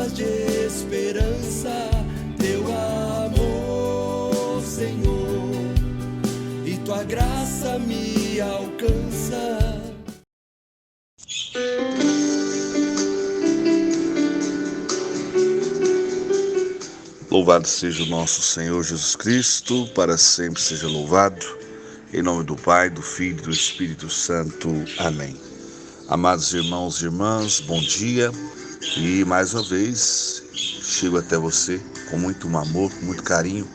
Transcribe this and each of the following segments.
palavras de esperança, teu amor, Senhor, e tua graça me alcança. Louvado seja o nosso Senhor Jesus Cristo, para sempre seja louvado. Em nome do Pai, do Filho e do Espírito Santo. Amém. Amados irmãos e irmãs, bom dia. E mais uma vez, chego até você com muito amor, com muito carinho,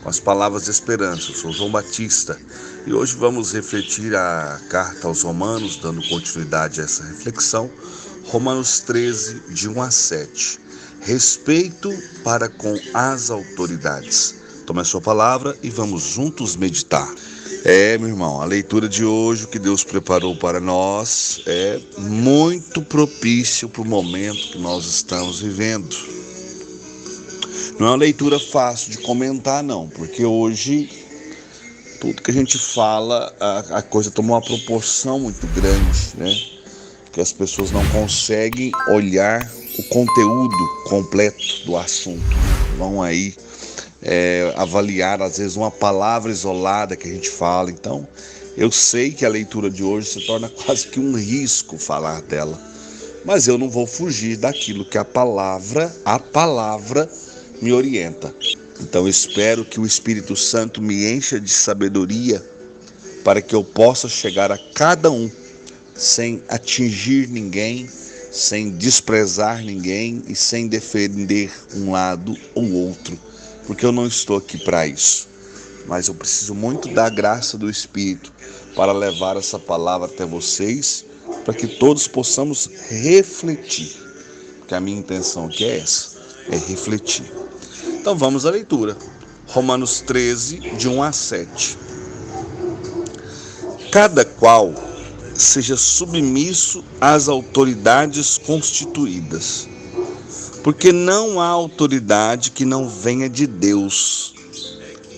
com as palavras de esperança. Eu sou João Batista e hoje vamos refletir a carta aos Romanos, dando continuidade a essa reflexão. Romanos 13, de 1 a 7. Respeito para com as autoridades. Tome a sua palavra e vamos juntos meditar. Meu irmão, a leitura de hoje, o que Deus preparou para nós, é muito propício para o momento que nós estamos vivendo. Não é uma leitura fácil de comentar, não, porque hoje tudo que a gente fala, a coisa tomou uma proporção muito grande, né? Que as pessoas não conseguem olhar o conteúdo completo do assunto. Vão aí avaliar, às vezes, uma palavra isolada que a gente fala. Então, eu sei que a leitura de hoje se torna quase que um risco falar dela. Mas eu não vou fugir daquilo que a palavra me orienta. Então, espero que o Espírito Santo me encha de sabedoria para que eu possa chegar a cada um sem atingir ninguém, sem desprezar ninguém e sem defender um lado ou outro, porque eu não estou aqui para isso. Mas eu preciso muito da graça do Espírito para levar essa palavra até vocês, para que todos possamos refletir, porque a minha intenção aqui é essa, é refletir. Então vamos à leitura. Romanos 13, de 1 a 7. Cada qual seja submisso às autoridades constituídas, porque não há autoridade que não venha de Deus.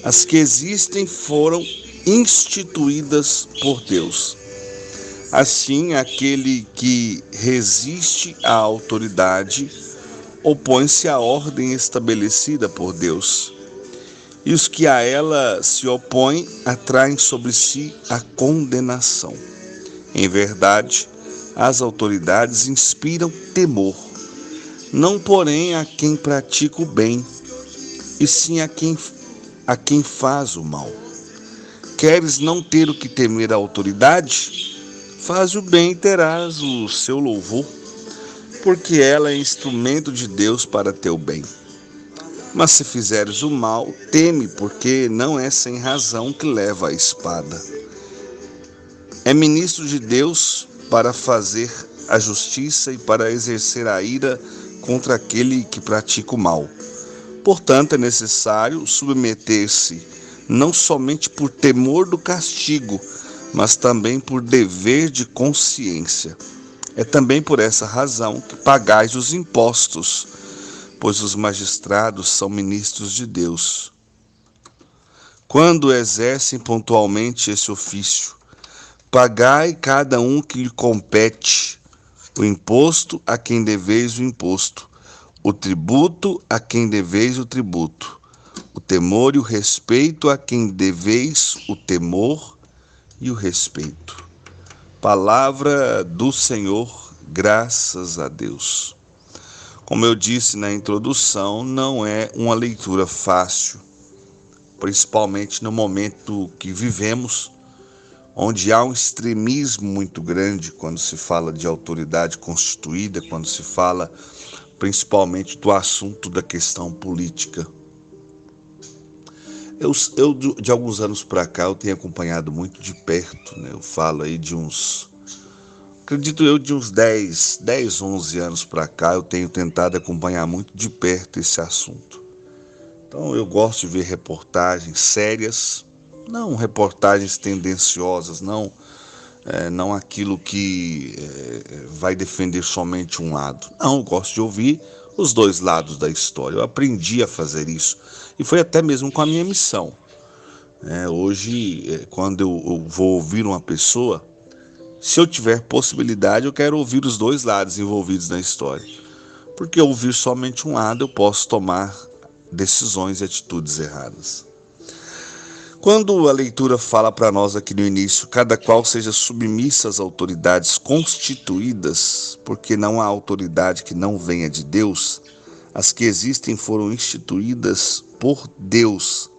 As que existem foram instituídas por Deus. Assim, aquele que resiste à autoridade opõe-se à ordem estabelecida por Deus. E os que a ela se opõem atraem sobre si a condenação. Em verdade, as autoridades inspiram temor, não porém a quem pratica o bem, e sim a quem faz o mal. Queres não ter o que temer a autoridade? Faz o bem e terás o seu louvor, porque ela é instrumento de Deus para teu bem. Mas se fizeres o mal, teme, porque não é sem razão que leva a espada. É ministro de Deus para fazer a justiça e para exercer a ira contra aquele que pratica o mal. Portanto, é necessário submeter-se, não somente por temor do castigo, mas também por dever de consciência. É também por essa razão que pagais os impostos, pois os magistrados são ministros de Deus. Quando exercem pontualmente esse ofício, pagai cada um que lhe compete, o imposto a quem deveis o imposto, o tributo a quem deveis o tributo, o temor e o respeito a quem deveis o temor e o respeito. Palavra do Senhor, graças a Deus. Como eu disse na introdução, não é uma leitura fácil, principalmente no momento que vivemos, onde há um extremismo muito grande quando se fala de autoridade constituída, quando se fala principalmente do assunto da questão política. Eu de alguns anos para cá, eu tenho acompanhado muito de perto, né? Eu falo aí de uns 10, 11 anos para cá, eu tenho tentado acompanhar muito de perto esse assunto. Então eu gosto de ver reportagens sérias, não reportagens tendenciosas, não aquilo que vai defender somente um lado. Não, eu gosto de ouvir os dois lados da história. Eu aprendi a fazer isso e foi até mesmo com a minha missão. Hoje, quando eu vou ouvir uma pessoa, se eu tiver possibilidade, eu quero ouvir os dois lados envolvidos na história. porque ouvir somente um lado eu posso tomar decisões e atitudes erradas. Quando a leitura fala para nós aqui no início, cada qual seja submissa às autoridades constituídas, porque não há autoridade que não venha de Deus, as que existem foram instituídas por Deus.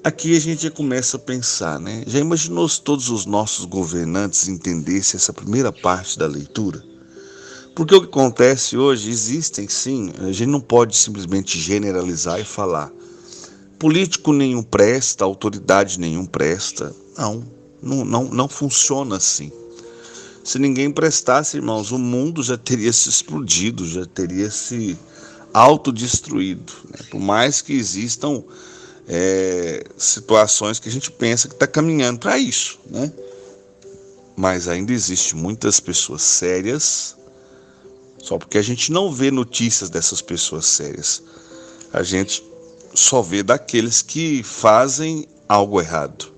Aqui a gente já começa a pensar, né? Já imaginou se todos os nossos governantes entendessem essa primeira parte da leitura? Porque o que acontece hoje, existem sim, a gente não pode simplesmente generalizar e falar político nenhum presta, autoridade nenhum presta. Não funciona assim. Se ninguém prestasse, irmãos, o mundo já teria se explodido, já teria se autodestruído, né? Por mais que existam situações que a gente pensa que está caminhando para isso, né? Mas ainda existe muitas pessoas sérias, só porque a gente não vê notícias dessas pessoas sérias. A gente só vê daqueles que fazem algo errado.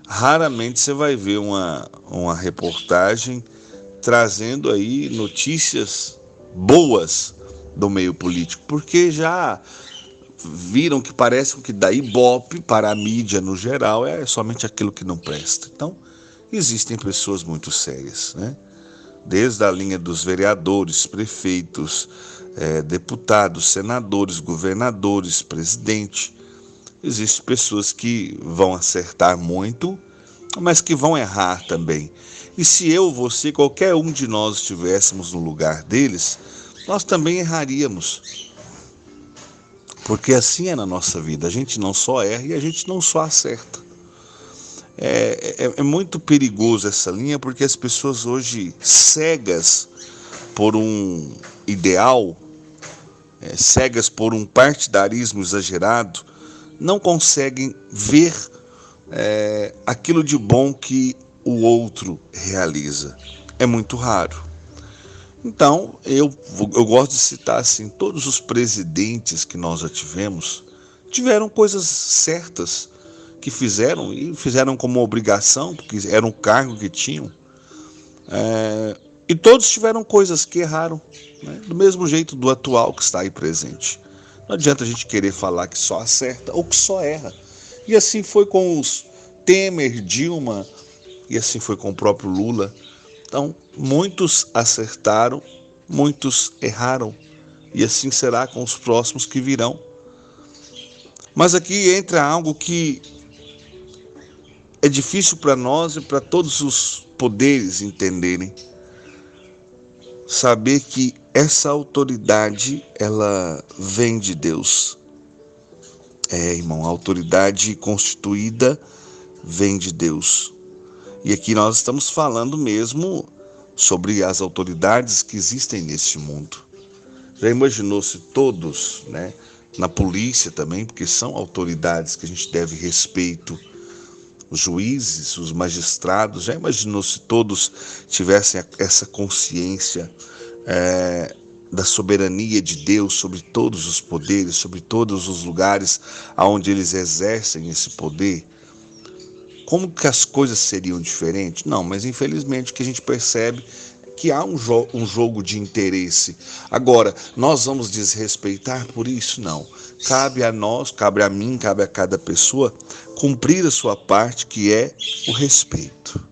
Raramente você vai ver uma reportagem trazendo aí notícias boas do meio político, porque já viram que parece que dá ibope para a mídia no geral é somente aquilo que não presta. Então, existem pessoas muito sérias, né? Desde a linha dos vereadores, prefeitos, deputados, senadores, governadores, presidente. Existem pessoas que vão acertar muito, mas que vão errar também. E se eu, você, qualquer um de nós estivéssemos no lugar deles, nós também erraríamos. Porque assim é na nossa vida, a gente não só erra e a gente não só acerta. É muito perigoso essa linha, porque as pessoas hoje, cegas por um ideal, cegas por um partidarismo exagerado, não conseguem ver aquilo de bom que o outro realiza. É muito raro. Então, eu gosto de citar assim, todos os presidentes que nós já tivemos, tiveram coisas certas que fizeram, e fizeram como obrigação, porque era um cargo que tinham, e todos tiveram coisas que erraram, né? Do mesmo jeito do atual que está aí presente. Não adianta a gente querer falar que só acerta ou que só erra. E assim foi com os Temer, Dilma, e assim foi com o próprio Lula. Então, muitos acertaram, muitos erraram, e assim será com os próximos que virão. Mas aqui entra algo que é difícil para nós e para todos os poderes entenderem. Saber que essa autoridade, ela vem de Deus. Irmão, a autoridade constituída vem de Deus. E aqui nós estamos falando mesmo sobre as autoridades que existem neste mundo. Já imaginou se todos, né, na polícia também, porque são autoridades que a gente deve respeito, os juízes, os magistrados, já imaginou se todos tivessem essa consciência da soberania de Deus sobre todos os poderes, sobre todos os lugares onde eles exercem esse poder? Como que as coisas seriam diferentes? Não, mas infelizmente o que a gente percebe é que há um jogo de interesse. Agora, nós vamos desrespeitar por isso? Não. Cabe a nós, cabe a mim, cabe a cada pessoa cumprir a sua parte, que é o respeito.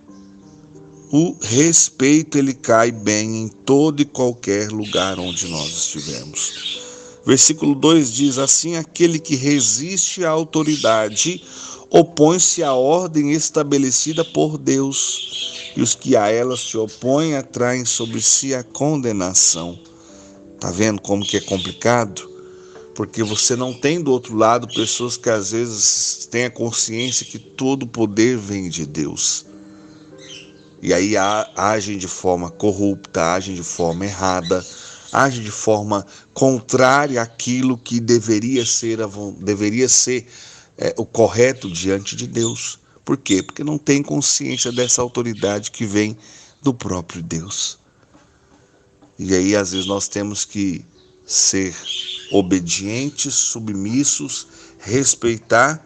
O respeito, ele cai bem em todo e qualquer lugar onde nós estivermos. Versículo 2 diz assim: aquele que resiste à autoridade opõe-se à ordem estabelecida por Deus, e os que a ela se opõem atraem sobre si a condenação. Tá vendo como que é complicado? Porque você não tem do outro lado pessoas que às vezes têm a consciência que todo o poder vem de Deus. E aí agem de forma corrupta, agem de forma errada, agem de forma contrária àquilo que deveria ser o correto diante de Deus. Por quê? Porque não tem consciência dessa autoridade que vem do próprio Deus. E aí às vezes nós temos que ser obedientes, submissos, respeitar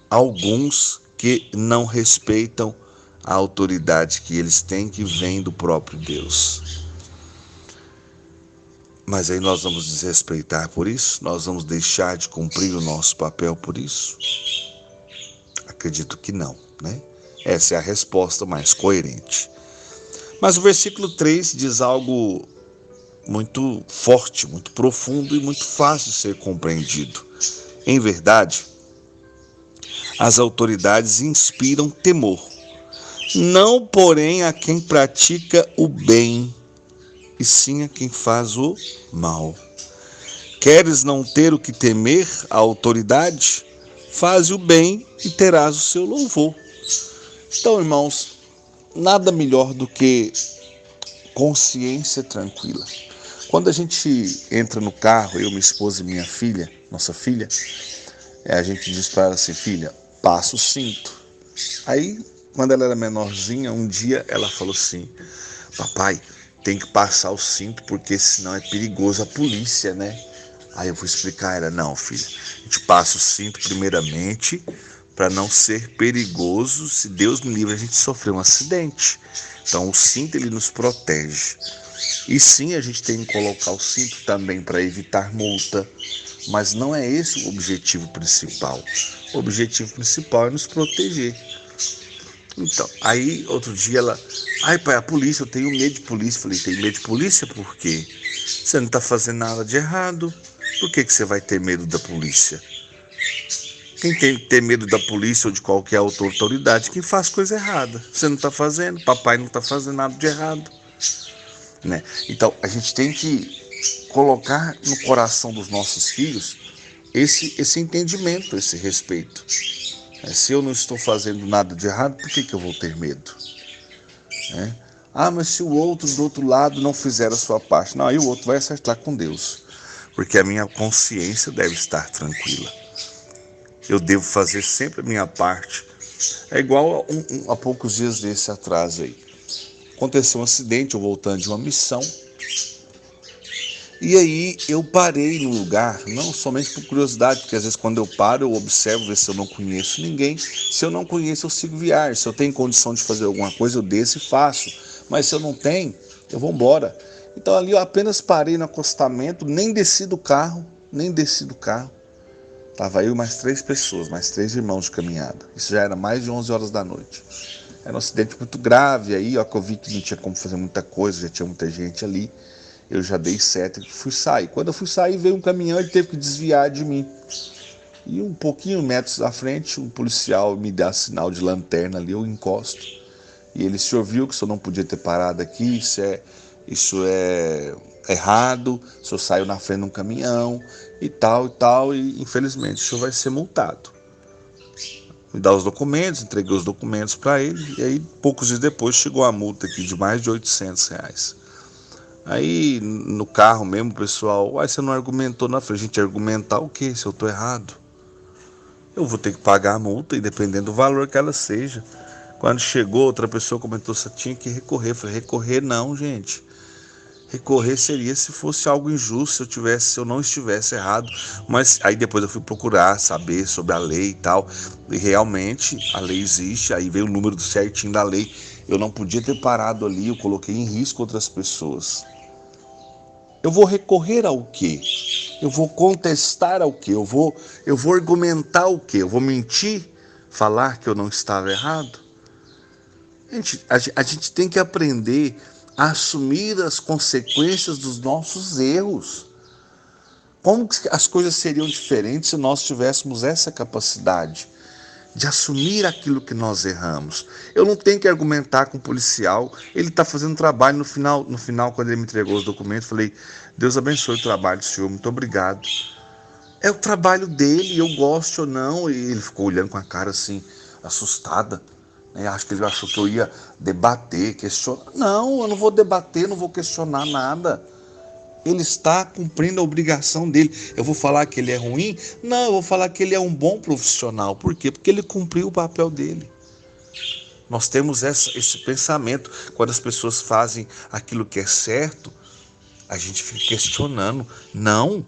alguns que não respeitam a autoridade que eles têm, que vem do próprio Deus. Mas aí nós vamos desrespeitar por isso? Nós vamos deixar de cumprir o nosso papel por isso? Acredito que não, né? Essa é a resposta mais coerente. Mas o versículo 3 diz algo muito forte, muito profundo e muito fácil de ser compreendido. Em verdade, as autoridades inspiram temor, não porém a quem pratica o bem, e sim a quem faz o mal. Queres não ter o que temer a autoridade? Faze o bem e terás o seu louvor. Então, irmãos, nada melhor do que consciência tranquila. Quando a gente entra no carro, eu, minha esposa e minha filha, nossa filha, a gente diz para ela assim: filha, passa o cinto. Aí, quando ela era menorzinha, um dia ela falou assim: papai, tem que passar o cinto porque senão é perigoso a polícia, né? Aí eu vou explicar a ela: não, filha, a gente passa o cinto primeiramente para não ser perigoso, se Deus me livre, a gente sofrer um acidente. Então o cinto ele nos protege. E sim, a gente tem que colocar o cinto também para evitar multa, mas não é esse o objetivo principal. O objetivo principal é nos proteger. Então, aí outro dia ela: ai pai, a polícia, eu tenho medo de polícia. Falei: tem medo de polícia por quê? Você não está fazendo nada de errado. Por que você vai ter medo da polícia? Quem tem que ter medo da polícia ou de qualquer outra autoridade? Quem faz coisa errada. Você não está fazendo, papai não está fazendo nada de errado, né? Então, a gente tem que colocar no coração dos nossos filhos esse entendimento, esse respeito. Se eu não estou fazendo nada de errado, por que eu vou ter medo? Ah, mas se o outro do outro lado não fizer a sua parte, não, aí o outro vai acertar com Deus, porque a minha consciência deve estar tranquila. Eu devo fazer sempre a minha parte. É igual a poucos dias desse atrás aí. Aconteceu um acidente, eu voltando de uma missão. E aí eu parei no lugar, não somente por curiosidade, porque às vezes quando eu paro eu observo, ver se eu não conheço ninguém. Se eu não conheço, eu sigo viagem. Se eu tenho condição de fazer alguma coisa, eu desço e faço. Mas se eu não tenho, eu vou embora. Então ali eu apenas parei no acostamento, nem desci do carro. Estava eu e mais 3 pessoas, mais 3 irmãos de caminhada. Isso já era mais de 11 horas da noite. Era um acidente muito grave, aí ó, que eu vi que não tinha como fazer muita coisa, já tinha muita gente ali. Eu já dei seta e fui sair. Quando eu fui sair, veio um caminhão, ele teve que desviar de mim. E um pouquinho metros à frente, um policial me dá sinal de lanterna ali, eu encosto. E ele: se ouviu que o senhor não podia ter parado aqui, isso é errado, o senhor saiu na frente de um caminhão e tal, e infelizmente o senhor vai ser multado. Me dá os documentos, entreguei os documentos para ele, e aí poucos dias depois chegou a multa aqui de mais de R$800. Aí no carro mesmo o pessoal: uai, você não argumentou na frente? A gente argumentar o quê? Se eu estou errado, eu vou ter que pagar a multa, independente do valor que ela seja. Quando chegou, outra pessoa comentou: você tinha que recorrer. Eu falei: recorrer não, gente. Recorrer seria se fosse algo injusto, se eu não estivesse errado. Mas aí depois eu fui procurar saber sobre a lei e tal. E realmente a lei existe, aí veio o número certinho da lei. Eu não podia ter parado ali, eu coloquei em risco outras pessoas. Eu vou recorrer ao quê? Eu vou contestar ao quê? Eu vou argumentar o quê? Eu vou mentir? Falar que eu não estava errado? A gente tem que aprender a assumir as consequências dos nossos erros. Como que as coisas seriam diferentes se nós tivéssemos essa capacidade de assumir aquilo que nós erramos? Eu não tenho que argumentar com o policial, ele está fazendo trabalho. No final, quando ele me entregou os documentos, falei: Deus abençoe o trabalho do senhor, muito obrigado. É o trabalho dele, eu gosto ou não. E ele ficou olhando com a cara assim, assustada. Acho que ele achou que eu ia debater, questionar. Não, eu não vou debater, não vou questionar nada. Ele está cumprindo a obrigação dele. Eu vou falar que ele é ruim? Não, eu vou falar que ele é um bom profissional. Por quê? Porque ele cumpriu o papel dele. Nós temos esse pensamento. Quando as pessoas fazem aquilo que é certo, a gente fica questionando. Não,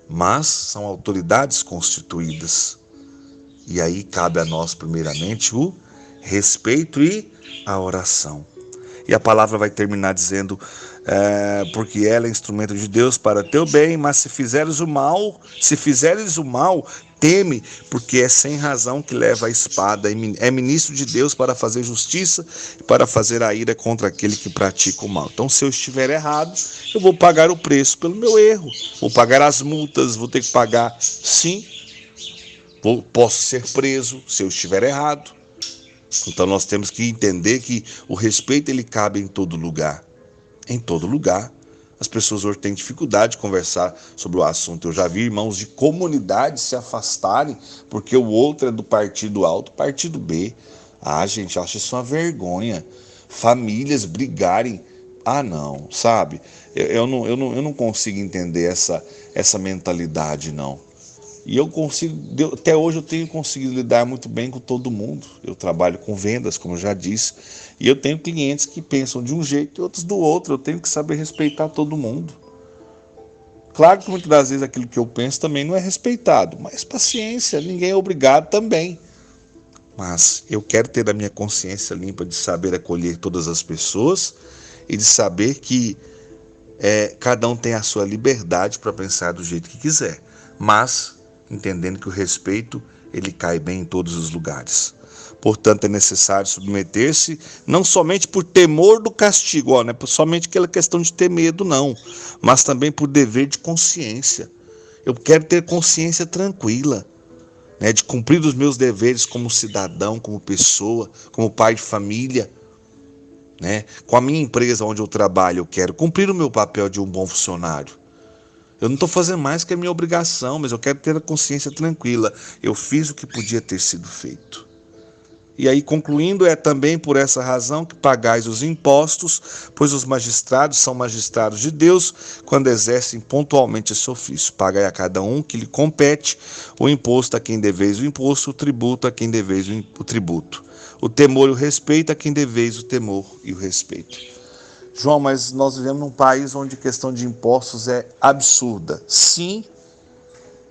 mas são autoridades constituídas. E aí cabe a nós, primeiramente, o respeito e a oração. E a palavra vai terminar dizendo: porque ela é instrumento de Deus para teu bem, mas se fizeres o mal, teme, porque é sem razão que leva a espada, é ministro de Deus para fazer justiça e para fazer a ira contra aquele que pratica o mal. Então, se eu estiver errado, eu vou pagar o preço pelo meu erro, vou pagar as multas, vou ter que pagar, sim, posso ser preso se eu estiver errado. Então, nós temos que entender que o respeito ele cabe em todo lugar. Em todo lugar. As pessoas hoje têm dificuldade de conversar sobre o assunto. Eu já vi irmãos de comunidade se afastarem porque o outro é do partido A, do partido B. Gente, acho isso uma vergonha. Famílias brigarem. Não, sabe? Eu não consigo entender essa mentalidade, não. E até hoje eu tenho conseguido lidar muito bem com todo mundo. Eu trabalho com vendas, como eu já disse, e eu tenho clientes que pensam de um jeito e outros do outro. Eu tenho que saber respeitar todo mundo. Claro que muitas das vezes aquilo que eu penso também não é respeitado, mas paciência, ninguém é obrigado também. Mas eu quero ter a minha consciência limpa de saber acolher todas as pessoas e de saber que cada um tem a sua liberdade para pensar do jeito que quiser, mas entendendo que o respeito ele cai bem em todos os lugares. Portanto, é necessário submeter-se, não somente por temor do castigo, não é somente aquela questão de ter medo, não, mas também por dever de consciência. Eu quero ter consciência tranquila, de cumprir os meus deveres como cidadão, como pessoa, como pai de família. Com a minha empresa onde eu trabalho, eu quero cumprir o meu papel de um bom funcionário. Eu não estou fazendo mais que a minha obrigação, mas eu quero ter a consciência tranquila. Eu fiz o que podia ter sido feito. E aí, concluindo, é também por essa razão que pagais os impostos, pois os magistrados são magistrados de Deus quando exercem pontualmente esse ofício. Pagai a cada um que lhe compete o imposto a quem deveis o imposto, o tributo a quem deveis o tributo. O temor e o respeito a quem deveis o temor e o respeito. João, mas nós vivemos num país onde a questão de impostos é absurda. Sim,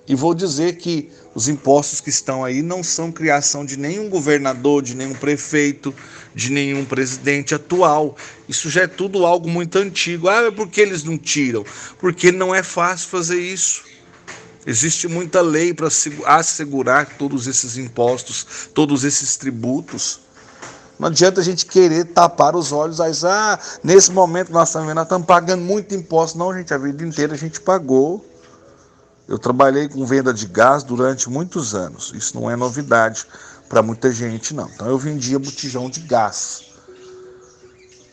e vou dizer que os impostos que estão aí não são criação de nenhum governador, de nenhum prefeito, de nenhum presidente atual. Isso já é tudo algo muito antigo. Por que eles não tiram? Porque não é fácil fazer isso. Existe muita lei para assegurar todos esses impostos, todos esses tributos. Não adianta a gente querer tapar os olhos, nesse momento nós estamos pagando muito imposto. Não, gente, a vida inteira a gente pagou. Eu trabalhei com venda de gás durante muitos anos. Isso não é novidade para muita gente, não. Então eu vendia botijão de gás.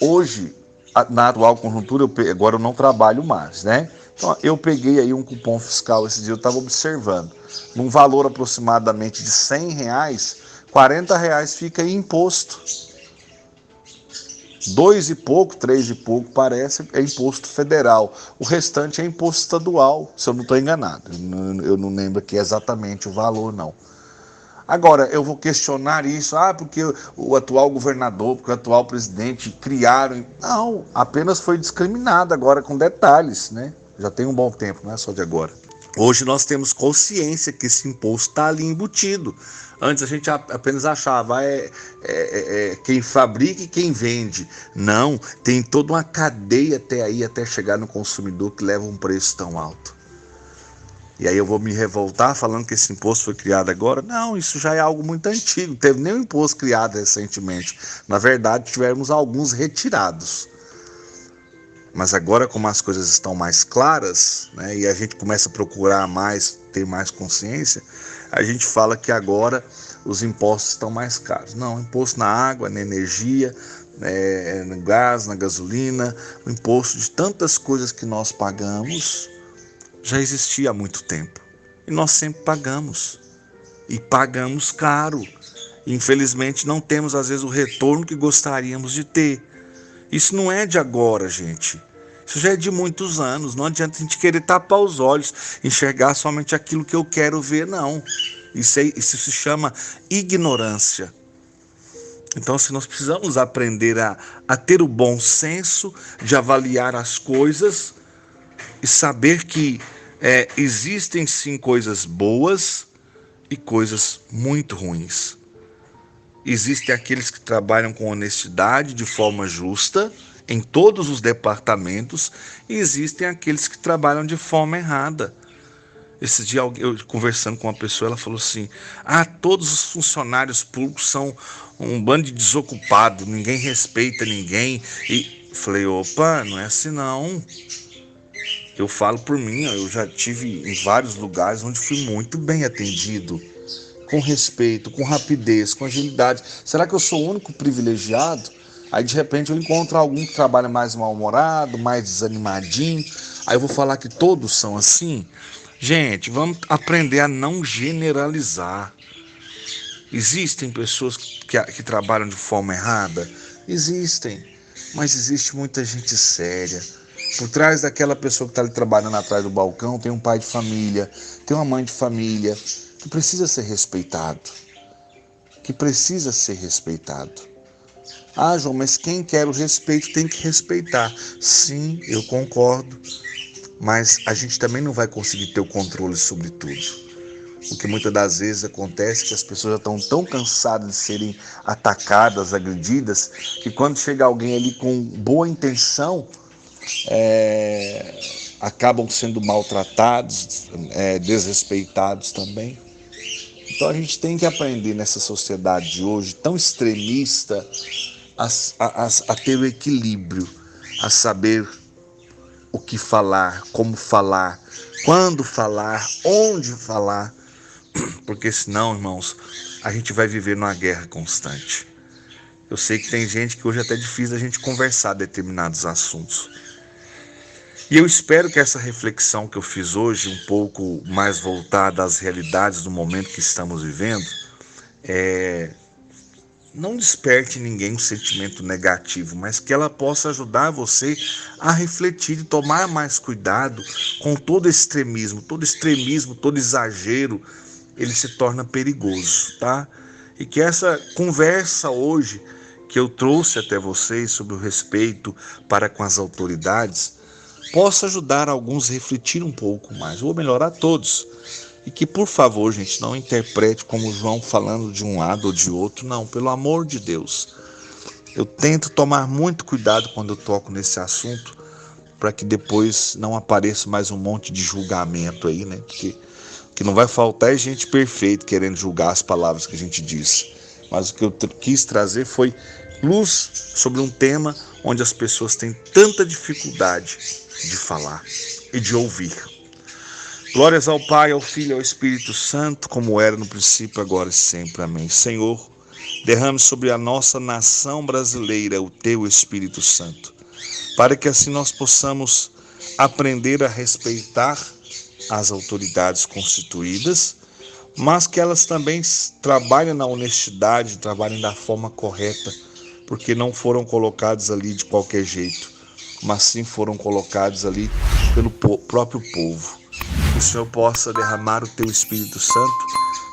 Hoje, na atual conjuntura, agora eu não trabalho mais, Então eu peguei aí um cupom fiscal esse dia, eu estava observando. Num valor aproximadamente de R$100, R$40 fica em imposto. 2 e pouco, 3 e pouco, parece, é imposto federal. O restante é imposto estadual, se eu não estou enganado. Eu não lembro aqui exatamente o valor, não. Agora, eu vou questionar isso, porque o atual governador, porque o atual presidente criaram... Não, apenas foi discriminado agora com detalhes, Já tem um bom tempo, não é só de agora. Hoje nós temos consciência que esse imposto está ali embutido. Antes a gente apenas achava, quem fabrica e quem vende. Não, tem toda uma cadeia até chegar no consumidor que leva um preço tão alto. E aí eu vou me revoltar falando que esse imposto foi criado agora? Não, isso já é algo muito antigo. Não teve nenhum imposto criado recentemente. Na verdade, tivemos alguns retirados. Mas agora, como as coisas estão mais claras, e a gente começa a procurar mais, ter mais consciência, a gente fala que agora os impostos estão mais caros. Não, imposto na água, na energia, no gás, na gasolina, o imposto de tantas coisas que nós pagamos já existia há muito tempo. E nós sempre pagamos. E pagamos caro. Infelizmente não temos às vezes o retorno que gostaríamos de ter. Isso não é de agora, gente. Isso já é de muitos anos. Não adianta a gente querer tapar os olhos, enxergar somente aquilo que eu quero ver, não. Isso se chama ignorância. Então, se nós precisamos aprender a ter o bom senso de avaliar as coisas e saber que existem sim coisas boas e coisas muito ruins. Existem aqueles que trabalham com honestidade, de forma justa, em todos os departamentos, e existem aqueles que trabalham de forma errada. Esse dia, eu conversando com uma pessoa, ela falou assim: todos os funcionários públicos são um bando de desocupado, ninguém respeita ninguém. E falei: opa, não é assim não. Eu falo por mim, eu já tive em vários lugares onde fui muito bem atendido, com respeito, com rapidez, com agilidade. Será que eu sou o único privilegiado? Aí de repente eu encontro algum que trabalha mais mal-humorado, mais desanimadinho. Aí eu vou falar que todos são assim? Gente, vamos aprender a não generalizar. Existem pessoas que trabalham de forma errada? Existem, mas existe muita gente séria. Por trás daquela pessoa que está ali trabalhando atrás do balcão, tem um pai de família, tem uma mãe de família, que precisa ser respeitado. João, mas quem quer o respeito tem que respeitar. Sim, eu concordo. Mas a gente também não vai conseguir ter o controle sobre tudo. O que muitas das vezes acontece é que as pessoas já estão tão cansadas de serem atacadas, agredidas, que quando chega alguém ali com boa intenção, acabam sendo maltratados, desrespeitados também. Então a gente tem que aprender nessa sociedade de hoje, tão extremista, a ter o equilíbrio, a saber o que falar, como falar, quando falar, onde falar, porque senão, irmãos, a gente vai viver numa guerra constante. Eu sei que tem gente que hoje é até difícil a gente conversar determinados assuntos. E eu espero que essa reflexão que eu fiz hoje, um pouco mais voltada às realidades do momento que estamos vivendo, não desperte em ninguém um sentimento negativo, mas que ela possa ajudar você a refletir e tomar mais cuidado com todo extremismo, todo exagero, ele se torna perigoso, tá? E que essa conversa hoje que eu trouxe até vocês sobre o respeito para com as autoridades possa ajudar alguns a refletir um pouco mais, ou melhor, a todos. E que, por favor, gente, não interprete como João falando de um lado ou de outro, não, pelo amor de Deus. Eu tento tomar muito cuidado quando eu toco nesse assunto, para que depois não apareça mais um monte de julgamento aí, né? Porque o que não vai faltar é gente perfeita querendo julgar as palavras que a gente disse. Mas o que eu quis trazer foi luz sobre um tema onde as pessoas têm tanta dificuldade de falar e de ouvir. Glórias ao Pai, ao Filho e ao Espírito Santo, como era no princípio, agora e sempre. Amém. Senhor, derrame sobre a nossa nação brasileira o Teu Espírito Santo, para que assim nós possamos aprender a respeitar as autoridades constituídas, mas que elas também trabalhem na honestidade, trabalhem da forma correta, porque não foram colocados ali de qualquer jeito, mas sim foram colocados ali pelo próprio povo. Que o Senhor possa derramar o Teu Espírito Santo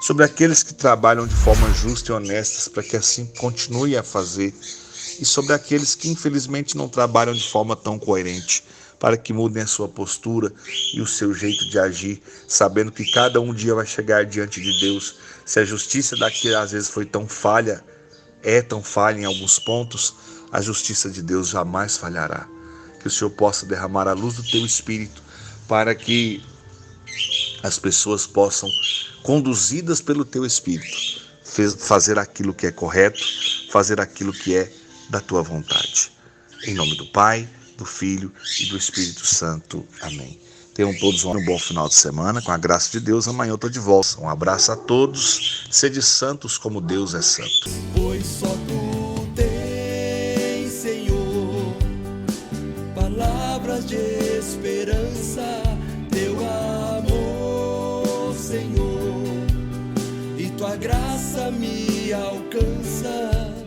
sobre aqueles que trabalham de forma justa e honesta, para que assim continue a fazer, e sobre aqueles que infelizmente não trabalham de forma tão coerente, para que mudem a sua postura e o seu jeito de agir, sabendo que cada um dia vai chegar diante de Deus. Se a justiça daqui às vezes foi tão falha, é tão falha em alguns pontos, a justiça de Deus jamais falhará. Que o Senhor possa derramar a luz do Teu Espírito, para que as pessoas possam, conduzidas pelo Teu Espírito, fazer aquilo que é correto, fazer aquilo que é da Tua vontade. Em nome do Pai, do Filho e do Espírito Santo. Amém. Tenham todos um bom final de semana. Com a graça de Deus, amanhã eu estou de volta. Um abraço a todos. Sede santos como Deus é santo. Pois só Tu tens, Senhor, palavras de esperança, Teu amor, Senhor, e Tua graça me alcança.